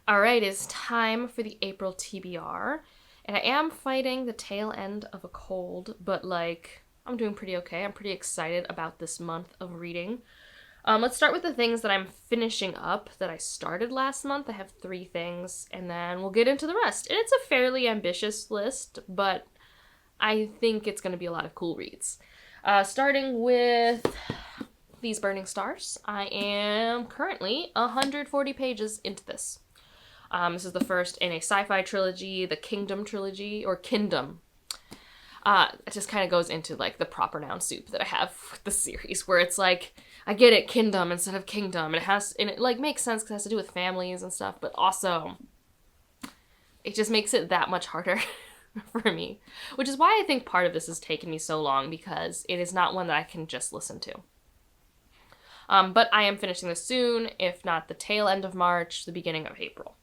All right, it's time for the April TBR. And I am fighting the tail end of a cold, but I'm doing pretty okay. I'm pretty excited about this month of reading. Let's start with the things that I'm finishing up that I started last month. I have 3 things, and then we'll get into the rest. And it's a fairly ambitious list, but I think it's going to be a lot of cool reads. Starting with These Burning Stars. I am currently 140 pages into this. This is the first in a sci-fi trilogy, the Kingdom trilogy, or Kingdom. It just kind of goes into the proper noun soup that I have with the series, where it's I get it, Kingdom instead of Kingdom, and it makes sense because it has to do with families and stuff, but also it just makes it that much harder for me, which is why I think part of this has taken me so long, because it is not one that I can just listen to. But I am finishing this soon, if not the tail end of March, the beginning of April.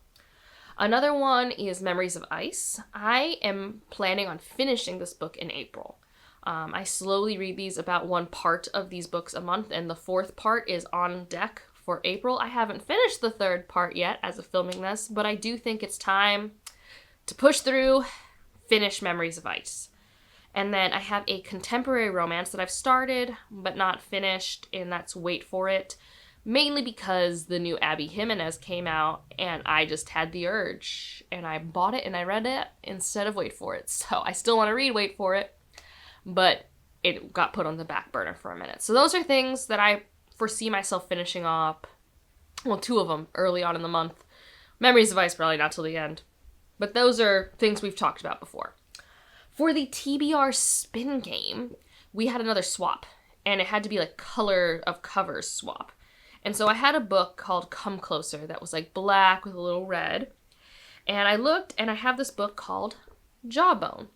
Another one is Memories of Ice. I am planning on finishing this book in April. I slowly read these, about one part of these books a month, and the 4th part is on deck for April. I haven't finished the 3rd part yet as of filming this, but I do think it's time to push through, finish Memories of Ice. And then I have a contemporary romance that I've started but not finished, and that's Wait For It. Mainly because the new Abby Jimenez came out, and I just had the urge, and I bought it and I read it instead of Wait For It. So I still want to read Wait For It, but it got put on the back burner for a minute. So those are things that I foresee myself finishing up. Well, 2 of them early on in the month. Memories of Ice probably not till the end. But those are things we've talked about before. For the TBR spin game, we had another swap, and it had to be color of covers swap. And so I had a book called Come Closer that was black with a little red. And I looked, and I have this book called Jawbone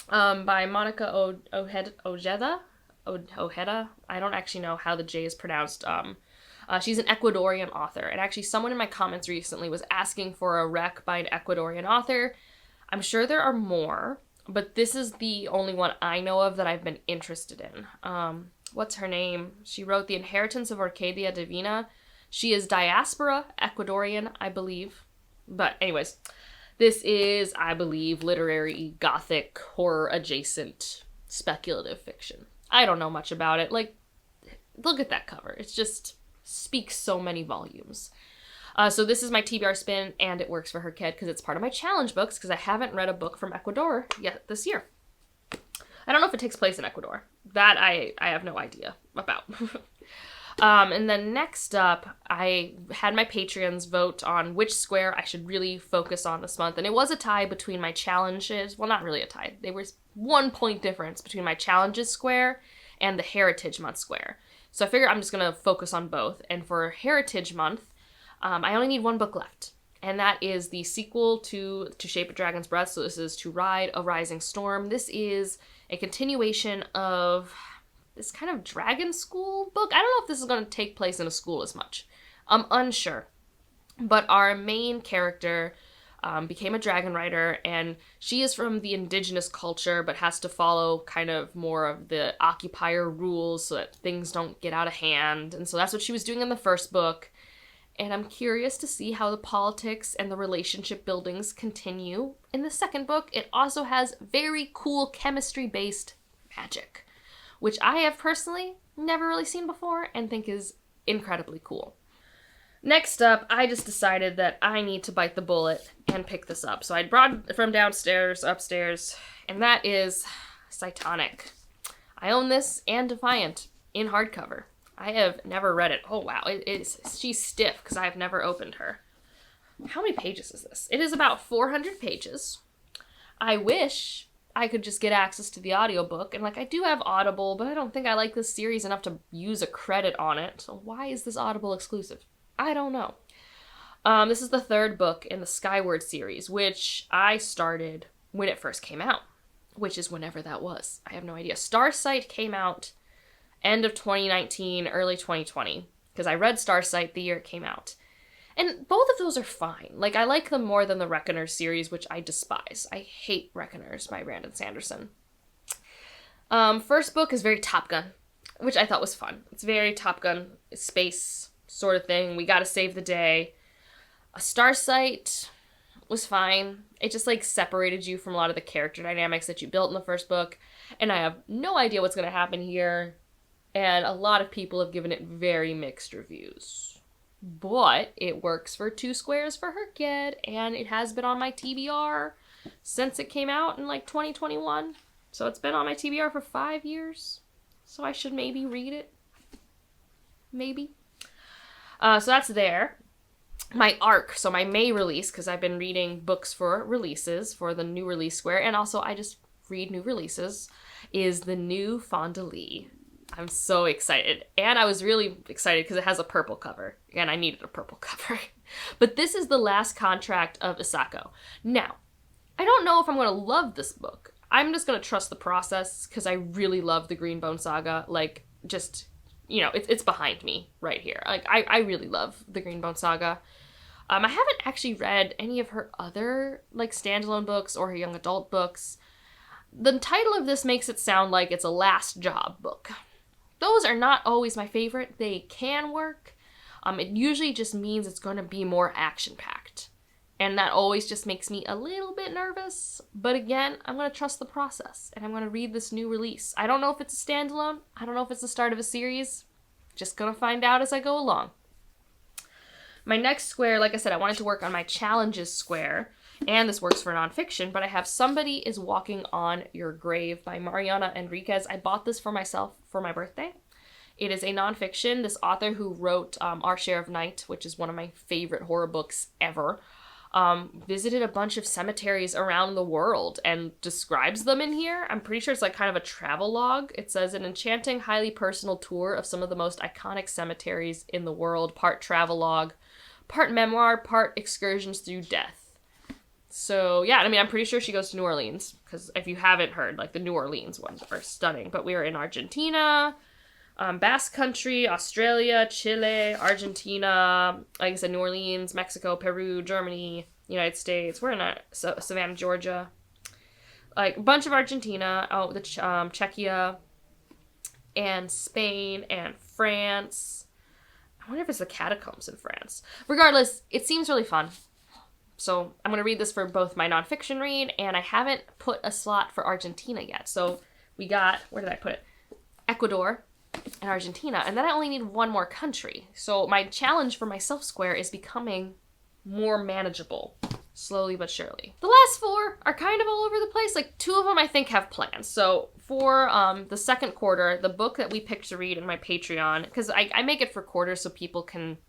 by Monica Ojeda. I don't actually know how the J is pronounced. She's an Ecuadorian author. And actually someone in my comments recently was asking for a rec by an Ecuadorian author. I'm sure there are more, but this is the only one I know of that I've been interested in. What's her name? She wrote The Inheritance of Arcadia Divina. She is diaspora Ecuadorian, I believe. But anyways, this is, I believe, literary, gothic, horror adjacent, speculative fiction. I don't know much about it. Look at that cover. It just speaks so many volumes. So this is my TBR spin, and it works for her kid because it's part of my challenge books, because I haven't read a book from Ecuador yet this year. I don't know if it takes place in Ecuador. That I have no idea about. And then next up, I had my Patreons vote on which square I should really focus on this month. And it was a tie between my challenges. Well, not really a tie. There was 1 point difference between my challenges square and the Heritage Month square. So I figure I'm just going to focus on both. And for Heritage Month, I only need 1 book left. And that is the sequel to Shape a Dragon's Breath. So this is To Ride a Rising Storm. This is a continuation of this kind of dragon school book. I don't know if this is going to take place in a school as much. I'm unsure. But our main character became a dragon rider, and she is from the indigenous culture, but has to follow kind of more of the occupier rules so that things don't get out of hand. And so that's what she was doing in the first book. And I'm curious to see how the politics and the relationship buildings continue in the second book. It also has very cool chemistry-based magic, which I have personally never really seen before and think is incredibly cool. Next up, I just decided that I need to bite the bullet and pick this up. So I brought it from downstairs, upstairs, and that is Cytonic. I own this and Defiant in hardcover. I have never read it. Oh, wow. She's stiff because I have never opened her. How many pages is this? It is about 400 pages. I wish I could just get access to the audiobook. And, I do have Audible, but I don't think I like this series enough to use a credit on it. So why is this Audible exclusive? I don't know. This is the 3rd book in the Skyward series, which I started when it first came out, which is whenever that was. I have no idea. Starsight came out end of 2019, early 2020, because I read Starsight the year it came out. And both of those are fine. I like them more than the Reckoners series, which I despise. I hate Reckoners by Brandon Sanderson. First book is very Top Gun, which I thought was fun. It's very Top Gun, space sort of thing. We gotta save the day. A Starsight was fine. It just like separated you from a lot of the character dynamics that you built in the first book, and I have no idea what's going to happen here, and a lot of people have given it very mixed reviews. But it works for 2 squares for her kid, and it has been on my TBR since it came out in like 2021. So it's been on my TBR for 5 years. So I should maybe read it. Maybe. So that's there. My ARC, so my May release, because I've been reading books for releases for the new release square, and also I just read new releases, is the new Fond du Lis. I'm so excited. And I was really excited because it has a purple cover. And I needed a purple cover. But this is the last contract of Isako. Now, I don't know if I'm going to love this book. I'm just going to trust the process because I really love the Greenbone Saga. Like, just, you know, it's behind me right here. Like, I really love the Greenbone Saga. I haven't actually read any of her other, like, standalone books or her young adult books. The title of this makes it sound like it's a last job book. Those are not always my favorite. They can work. It usually just means it's going to be more action-packed. And that always just makes me a little bit nervous. But again, I'm going to trust the process. And I'm going to read this new release. I don't know if it's a standalone. I don't know if it's the start of a series. Just going to find out as I go along. My next square, like I said, I wanted to work on my challenges square. And this works for nonfiction, but I have Somebody is Walking on Your Grave by Mariana Enriquez. I bought this for myself for my birthday. It is a nonfiction. This author who wrote Our Share of Night, which is one of my favorite horror books ever, visited a bunch of cemeteries around the world and describes them in here. I'm pretty sure it's like kind of a travel log. It says, an enchanting, highly personal tour of some of the most iconic cemeteries in the world, part travel log, part memoir, part excursions through death. So, yeah, I mean, I'm pretty sure she goes to New Orleans, because if you haven't heard, like, the New Orleans ones are stunning. But we are in Argentina, Basque Country, Australia, Chile, Argentina, like I said, New Orleans, Mexico, Peru, Germany, United States. We're in Savannah, Georgia. Like, a bunch of Argentina, Czechia, and Spain, and France. I wonder if it's the catacombs in France. Regardless, it seems really fun. So I'm going to read this for both my nonfiction read, and I haven't put a slot for Argentina yet. So we got, where did I put it? Ecuador and Argentina, and then I only need one more country. So my challenge for my self-square is becoming more manageable, slowly but surely. The last 4 are kind of all over the place. Like, 2 of them I think have plans. So for the second quarter, the book that we picked to read in my Patreon, because I make it for quarters so people can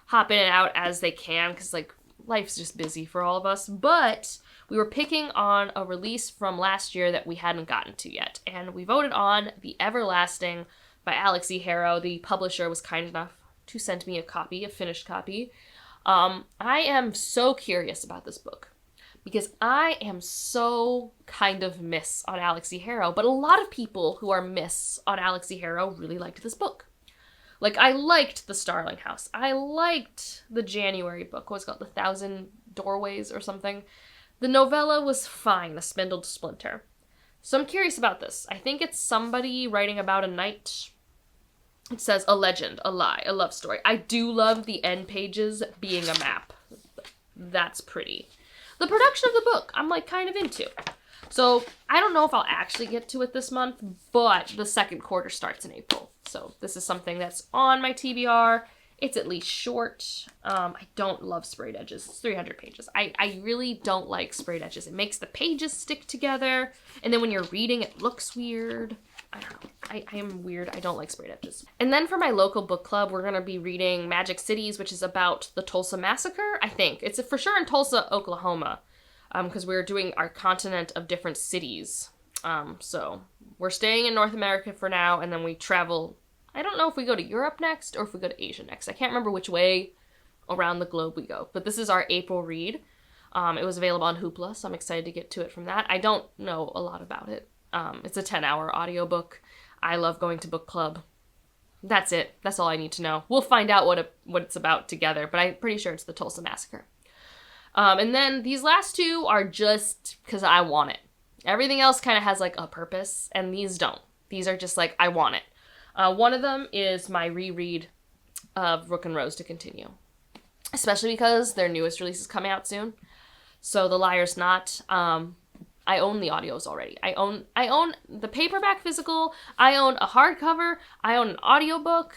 hop in and out as they can, because, like, life's just busy for all of us, but we were picking on a release from last year that we hadn't gotten to yet, and we voted on The Everlasting by Alex E. Harrow. The publisher was kind enough to send me a copy, a finished copy. I am so curious about this book, because I am so kind of miss on Alex E. Harrow, but a lot of people who are miss on Alex E. Harrow really liked this book. Like, I liked The Starling House. I liked the January book. What was it called? The Thousand Doorways or something. The novella was fine, A Spindled Splinter. So I'm curious about this. I think it's somebody writing about a night. It says, a legend, a lie, a love story. I do love the end pages being a map. That's pretty. The production of the book, I'm, like, kind of into. So I don't know if I'll actually get to it this month, but the second quarter starts in April. So this is something that's on my TBR. It's at least short. I don't love sprayed edges. It's 300 pages. I really don't like sprayed edges. It makes the pages stick together. And then when you're reading, it looks weird. I don't know. I am weird. I don't like sprayed edges. And then for my local book club, we're going to be reading Magic Cities, which is about the Tulsa Massacre, I think. It's for sure in Tulsa, Oklahoma, because we're doing our continent of different cities. So we're staying in North America for now, and then we travel. I don't know if we go to Europe next or if we go to Asia next. I can't remember which way around the globe we go. But this is our April read. It was available on Hoopla, so I'm excited to get to it from that. I don't know a lot about it. It's a 10-hour audiobook. I love going to book club. That's it. That's all I need to know. We'll find out what it's about together, but I'm pretty sure it's the Tulsa Massacre. And then these last 2 are just because I want it. Everything else kind of has, like, a purpose, and these don't. These are just like, I want it. One of them is my reread of Rook and Rose to Continue. especially because their newest release is coming out soon. So The Liar's Not. I own the audios already. I own the paperback physical. I own a hardcover. I own an audiobook.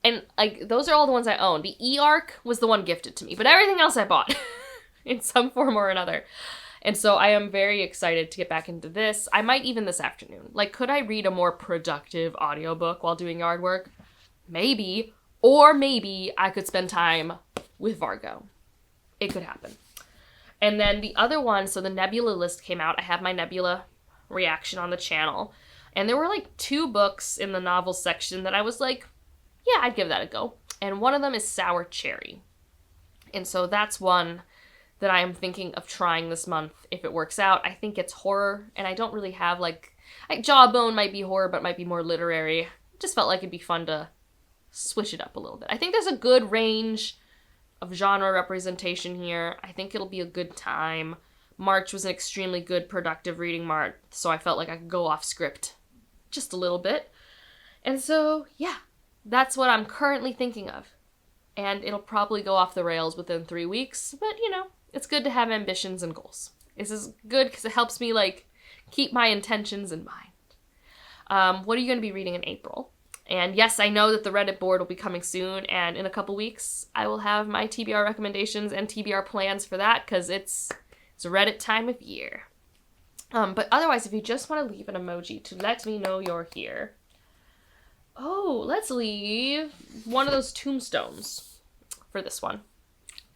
And, like, those are all the ones I own. The e-arc was the one gifted to me, but everything else I bought in some form or another. And so I am very excited to get back into this. I might even this afternoon. Like, could I read a more productive audiobook while doing yard work? Maybe. Or maybe I could spend time with Vargo. It could happen. And then the other one, so the Nebula list came out. I have my Nebula reaction on the channel. And there were like 2 books in the novel section that I was like, yeah, I'd give that a go. And one of them is Sour Cherry. And so that's one that I am thinking of trying this month if it works out. I think it's horror, and I don't really have like Jawbone might be horror, but might be more literary. Just felt like it'd be fun to switch it up a little bit. I think there's a good range of genre representation here. I think it'll be a good time. March was an extremely good, productive reading month, so I felt like I could go off script just a little bit. And so, yeah, that's what I'm currently thinking of. And it'll probably go off the rails within 3 weeks, but, you know, it's good to have ambitions and goals. This is good because it helps me, like, keep my intentions in mind. What are you going to be reading in April? And yes, I know that the Reddit board will be coming soon, and in a couple weeks, I will have my TBR recommendations and TBR plans for that, because it's Reddit time of year. But otherwise, if you just want to leave an emoji to let me know you're here. Oh, let's leave one of those tombstones for this one.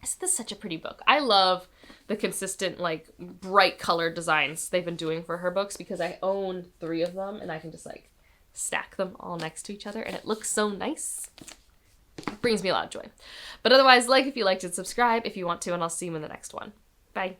Isn't this such a pretty book? I love the consistent, like, bright colored designs they've been doing for her books, because I own 3 of them, and I can just, like, stack them all next to each other, and it looks so nice. It brings me a lot of joy. But otherwise, like if you liked it, subscribe if you want to, and I'll see you in the next one. Bye.